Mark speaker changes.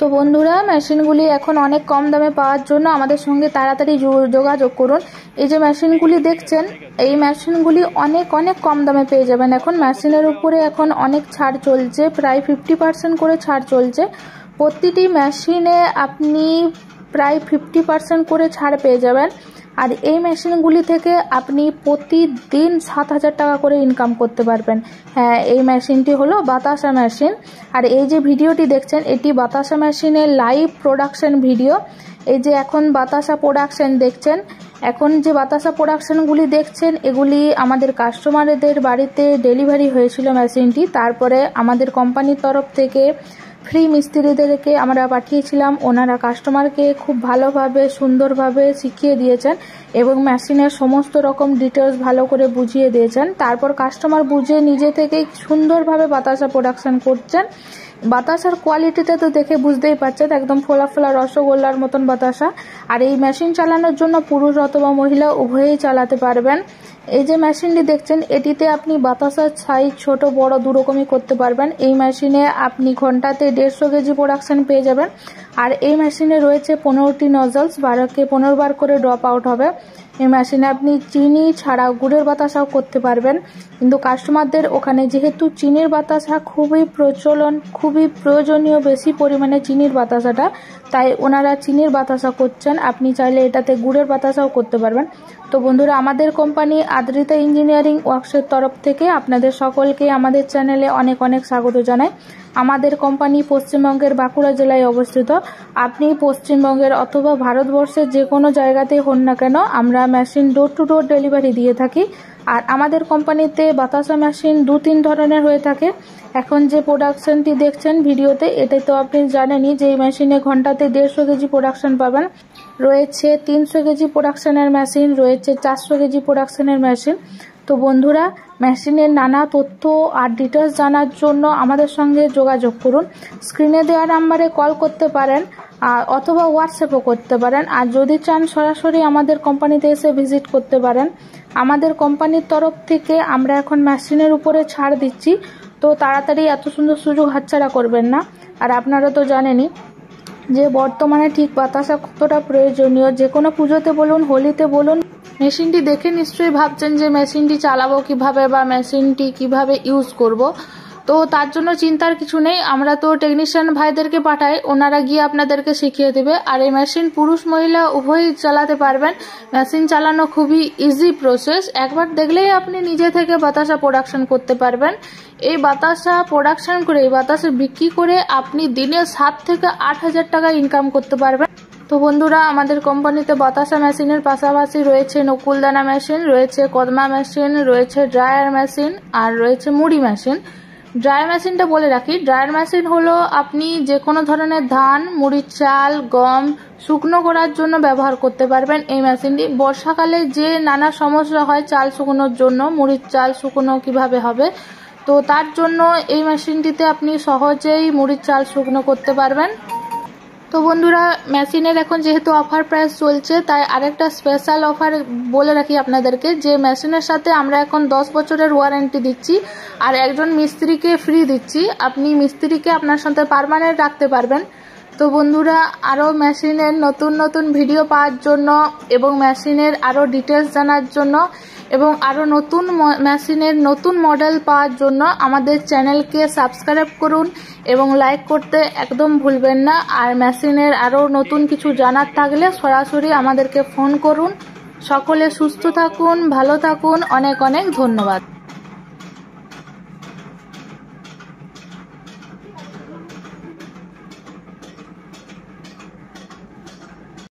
Speaker 1: তো বন্ধুরা, মেশিনগুলি এখন অনেক কম দামে পাওয়ার জন্য আমাদের সঙ্গে তাড়াতাড়ি যোগাযোগ করুন। এই যে মেশিনগুলি দেখছেন, এই মেশিনগুলি অনেক অনেক কম দামে পেয়ে যাবেন। এখন মেশিনের উপরে এখন অনেক ছাড় চলছে, প্রায় 50% করে ছাড় চলছে। প্রতিটি মেশিনে আপনি প্রায় 50% করে ছাড় পেয়ে যাবেন। আর এই মেশিনগুলি থেকে আপনি প্রতিদিন 7,000 টাকা করে ইনকাম করতে পারবেন। হ্যাঁ, এই মেশিনটি হলো বাতাসা মেশিন। আর এই যে ভিডিওটি দেখছেন, এটি বাতাসা মেশিনের লাইভ প্রোডাকশন ভিডিও। এই যে এখন বাতাসা প্রোডাকশন দেখছেন, এখন যে বাতাসা প্রোডাকশনগুলি দেখছেন, এগুলি আমাদের কাস্টমারদের বাড়িতে ডেলিভারি হয়েছিল মেশিনটি। তারপরে আমাদের কোম্পানির তরফ থেকে ফ্রি মিস্ত্রিদেরকে আমরা পাঠিয়েছিলাম। ওনারা কাস্টমারকে খুব ভালোভাবে সুন্দরভাবে শিখিয়ে দিয়েছেন এবং মেশিনের সমস্ত রকম ডিটেলস ভালো করে বুঝিয়ে দিয়েছেন। তারপর কাস্টমার বুঝে নিজে থেকেই সুন্দরভাবে বাতাসা প্রোডাকশন করছেন। বাতাসার কোয়ালিটিটা তো দেখে বুঝতেই পারছেন, একদম ফোলা ফোলা রসগোল্লার মতন বাতাসা। আর এই মেশিন চালানোর জন্য পুরুষ অথবা মহিলা উভয়েই চালাতে পারবেন। এই যে মেশিনটি দেখছেন, এটিতে আপনি বাতাসার সাইজ ছোট বড় দুরকমই করতে পারবেন। এই মেশিনে আপনি ঘন্টাতে 150 কেজি প্রোডাকশন পেয়ে যাবেন। আর এই মেশিনে রয়েছে 15টি নজলস, 12কে 15 বার করে ড্রপ আউট হবে। এই মেশিনে আপনি চিনি ছাড়া গুড়ের বাতাসাও করতে পারবেন। কিন্তু কাস্টমারদের ওখানে যেহেতু চিনির বাতাসা খুবই প্রচলন, খুবই প্রয়োজনীয় বেশি পরিমাণে চিনির বাতাসাটা, তাই ওনারা চিনির বাতাসা করছেন। আপনি চাইলে এটাতে গুড়ের বাতাসাও করতে পারবেন। তো বন্ধুরা, আমাদের কোম্পানি আদ্রিতা ইঞ্জিনিয়ারিং ওয়ার্কসের তরফ থেকে আপনাদের সকলকে আমাদের চ্যানেলে অনেক অনেক স্বাগত জানাই। আমাদের কোম্পানি পশ্চিমবঙ্গের বাঁকুড়া জেলায় অবস্থিত। আপনি পশ্চিমবঙ্গের অথবা ভারতবর্ষের যে কোনো জায়গাতেই হন না কেন, আমরা machine door to door delivery দিয়ে থাকি। আর আমাদের কোম্পানিতে বাতাসা মেশিন 2-3 ধরনের হয়ে থাকে। এখন যে প্রোডাকশনটি দেখছেন ভিডিওতে, এটাই তো আপনি জানেনই যে এই মেশিনে ঘন্টাতে 150 কেজি প্রোডাকশন পাবেন। রয়েছে 300 কেজি প্রোডাকশনের মেশিন, রয়েছে 400 কেজি প্রোডাকশনের মেশিন। তো বন্ধুরা, মেশিনের নানা তথ্য আর ডিটেলস জানার জন্য আমাদের সঙ্গে যোগাযোগ করুন। স্ক্রিনে দেওয়া নাম্বারে কল করতে পারেন অথবা হোয়াটসঅ্যাপও করতে পারেন। আর যদি চান সরাসরি আমাদের কোম্পানিতে এসে ভিজিট করতে পারেন। আমাদের কোম্পানির তরফ থেকে আমরা এখন মেশিনের উপরে ছাড় দিচ্ছি, তো তাড়াতাড়ি এত সুন্দর সুযোগ হাতছাড়া করবেন না। আর আপনারা তো জানেনই যে বর্তমানে ঠিক বাতাসা কতটা প্রয়োজনীয়। যে কোনো পুজোতে বলুন, হোলিতে বলুন, মেশিনটি দেখে নিশ্চয়ই ভাবছেন যে মেশিনটি চালাবো কিভাবে বা মেশিনটি কিভাবে ইউজ করব। তো তার জন্য চিন্তার কিছু নেই, আমরা তো টেকনিশিয়ান ভাইদেরকে পাঠাই, ওনারা গিয়ে আপনাদেরকে শিখিয়ে দেবে। আর এই মেশিন পুরুষ মহিলা উভয়ই চালাতে পারবেন। মেশিন চালানো খুবই ইজি প্রসেস, একবার দেখলেই আপনি নিজে থেকে বাতাসা প্রোডাকশন করতে পারবেন। এই বাতাসা প্রোডাকশন করে, এই বাতাসা বিক্রি করে আপনি দিনে 7 থেকে 8,000 টাকা ইনকাম করতে পারবেন। তো বন্ধুরা, আমাদের কোম্পানিতে বাতাসা মেশিনের পাশাপাশি রয়েছে নকুলদানা মেশিন, রয়েছে কদমা মেশিন, রয়েছে ড্রায়ার মেশিন, আর রয়েছে মুড়ি মেশিন। ড্রায়ার মেশিনটা বলে রাখি, ড্রায়ার মেশিন হলো আপনি যে কোনো ধরনের ধান, মুড়ির চাল, গম শুকনো করার জন্য ব্যবহার করতে পারবেন। এই মেশিনটি বর্ষাকালে যে নানা সমস্যা হয় চাল শুকনোর জন্য, মুড়ির চাল শুকনো কিভাবে হবে, তো তার জন্য এই মেশিনটিতে আপনি সহজেই মুড়ির চাল শুকনো করতে পারবেন। তো বন্ধুরা, মেশিনের এখন যেহেতু অফার প্রাইস চলছে, তাই আরেকটা স্পেশাল অফার বলে রাখি আপনাদেরকে, যে মেশিনের সাথে আমরা এখন 10 বছরের ওয়ারেন্টি দিচ্ছি আর একজন মিস্ত্রিকে ফ্রি দিচ্ছি। আপনি মিস্ত্রিকে আপনার সাথে পার্মানেন্ট রাখতে পারবেন। তো বন্ধুরা, আরও মেশিনের নতুন নতুন ভিডিও পাওয়ার জন্য এবং মেশিনের আরও ডিটেলস জানার জন্য এবং আরও নতুন মেশিনের নতুন মডেল পাওয়ার জন্য আমাদের চ্যানেলকে সাবস্ক্রাইব করুন এবং লাইক করতে একদম ভুলবেন না। আর মেশিনের আরও নতুন কিছু জানার থাকলে সরাসরি আমাদেরকে ফোন করুন। সকলে সুস্থ থাকুন, ভালো থাকুন, অনেক অনেক ধন্যবাদ।